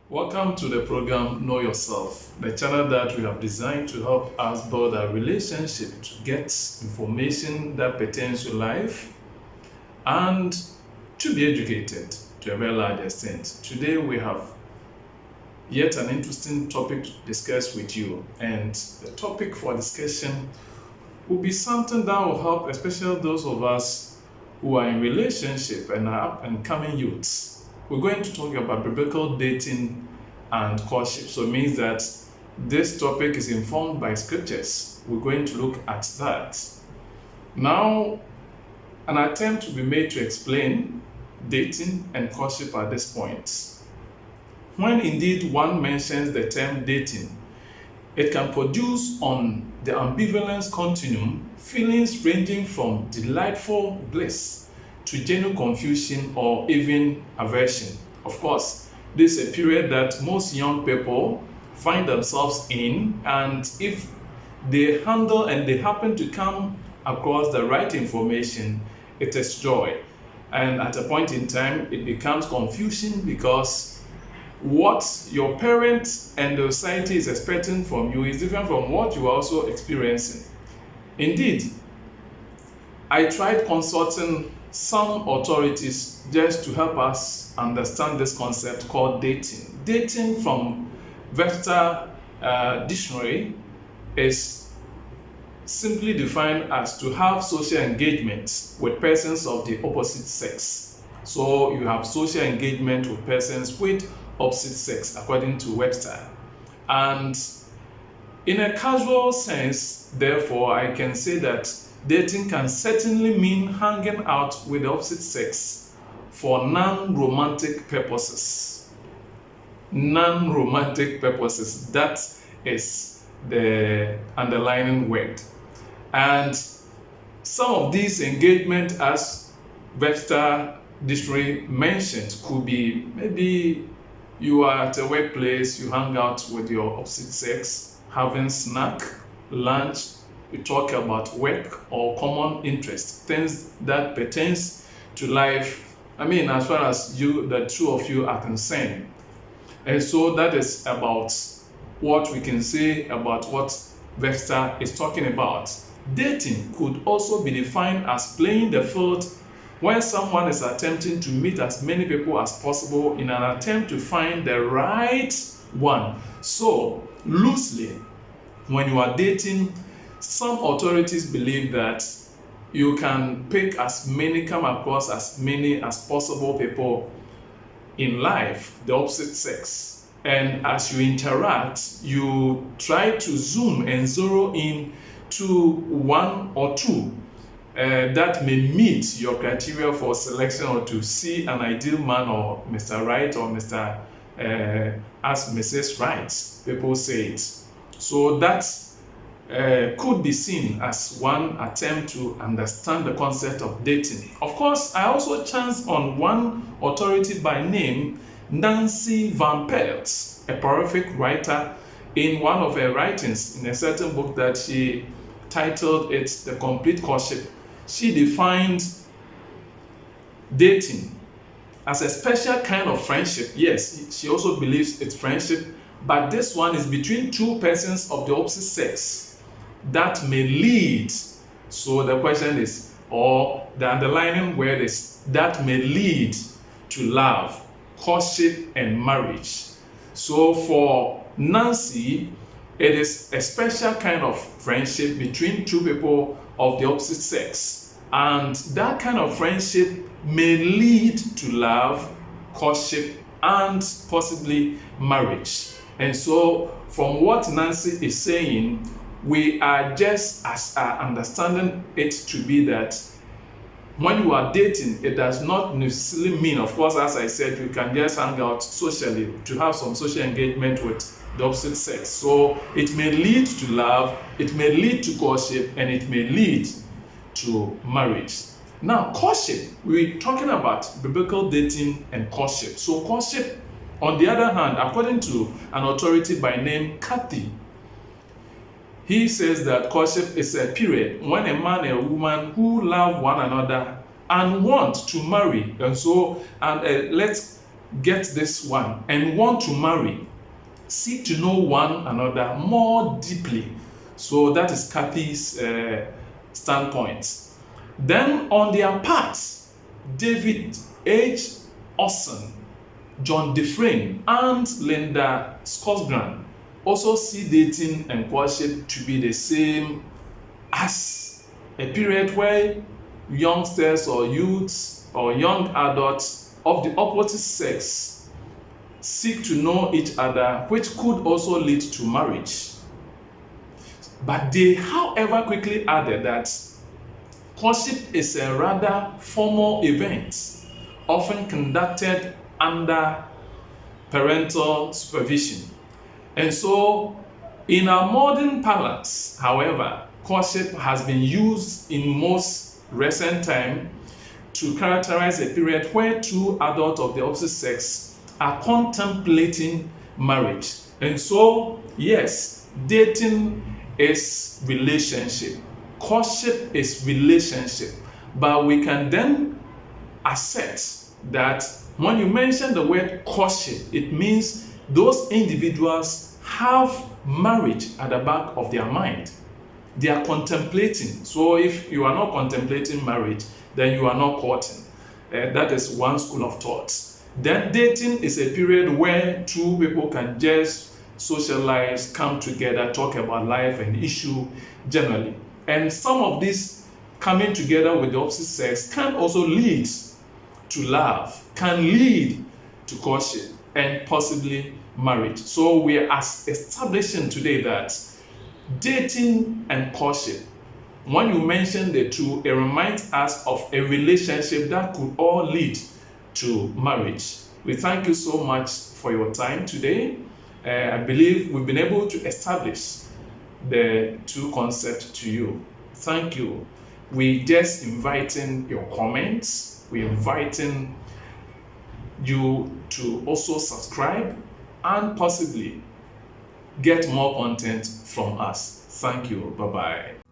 Welcome to the program Know Yourself, the channel that we have designed to help us build a relationship to get information that pertains to life and to be educated to a very large extent. Today we have yet an interesting topic to discuss with you, and the topic for discussion will be something that will help especially those of us who are in relationship and are up and coming youths. We're going to talk about biblical dating and courtship. So it means that this topic is informed by scriptures. We're going to look at that. Now, an attempt will be made to explain dating and courtship at this point. When indeed one mentions the term dating, it can produce on the ambivalence continuum feelings ranging from delightful bliss to genuine confusion or even aversion. Of course, this is a period that most young people find themselves in, and if they handle and they happen to come across the right information, it is joy. And at a point in time, it becomes confusion because what your parents and the society is expecting from you is different from what you are also experiencing. Indeed, I tried consulting some authorities just to help us understand this concept called dating. Dating from Webster dictionary is simply defined as to have social engagement with persons of the opposite sex. So you have social engagement with persons with opposite sex according to Webster. And in a casual sense, therefore, I can say that dating can certainly mean hanging out with the opposite sex for non-romantic purposes. Non-romantic purposes, that is the underlying word. And some of these engagement, as Webster dictionary mentioned, could be maybe you are at a workplace, you hang out with your opposite sex, having snack, lunch, we talk about work or common interest, things that pertains to life. As far as the two of you are concerned. And so that is about what we can say about what Webster is talking about. Dating could also be defined as playing the field where someone is attempting to meet as many people as possible in an attempt to find the right one. So, loosely, when you are dating, some authorities believe that you can come across as many as possible people in life, the opposite sex. And as you interact, you try to zoom and zero in to one or two that may meet your criteria for selection, or to see an ideal man, or Mr. Right, or Mr. As Mrs. Right, people say it. So that could be seen as one attempt to understand the concept of dating. Of course, I also chanced on one authority by name Nancy Van Pelt, a prolific writer, in one of her writings in a certain book that she titled it The Complete Courtship. She defined dating as a special kind of friendship. Yes, she also believes it's friendship, but this one is between two persons of the opposite sex that may lead. So the question is, or the underlying word is, that may lead to love, courtship, and marriage. So for Nancy, it is a special kind of friendship between two people of the opposite sex. And that kind of friendship may lead to love, courtship, and possibly marriage. And so from what Nancy is saying, we are just as understanding it to be that when you are dating, it does not necessarily mean, of course, as I said, you can just hang out socially to have some social engagement with the opposite sex. So it may lead to love, it may lead to courtship, and it may lead to marriage. Now, courtship, we're talking about biblical dating and courtship. So courtship, on the other hand, according to an authority by name Kathy, he says that courtship is a period when a man and a woman who love one another and want to marry. And let's get this one, and want to marry, seek to know one another more deeply. So that is Kathy's standpoint. Then on their part, David H. Austin, John Dufresne, and Linda Scotsgrand also see dating and courtship to be the same as a period where youngsters or youths or young adults of the opposite sex seek to know each other, which could also lead to marriage. But they, however, quickly added that courtship is a rather formal event, often conducted under parental supervision. And so, in our modern parlance, however, courtship has been used in most recent time to characterize a period where two adults of the opposite sex are contemplating marriage. And so, yes, dating is relationship. Courtship is relationship. But we can then accept that when you mention the word courtship, it means those individuals have marriage at the back of their mind. They are contemplating. So if you are not contemplating marriage, then you are not courting. That is one school of thought. Then dating is a period where two people can just socialize, come together, talk about life and issue generally. And some of these coming together with the opposite sex can also lead to love, can lead to courtship, and possibly marriage. So we are establishing today that dating and courtship, when you mention the two, it reminds us of a relationship that could all lead to marriage. We thank you so much for your time today. I believe we've been able to establish the two concepts to you. Thank you. We just inviting your comments. We're inviting you to also subscribe and possibly get more content from us. Thank you. Bye-bye.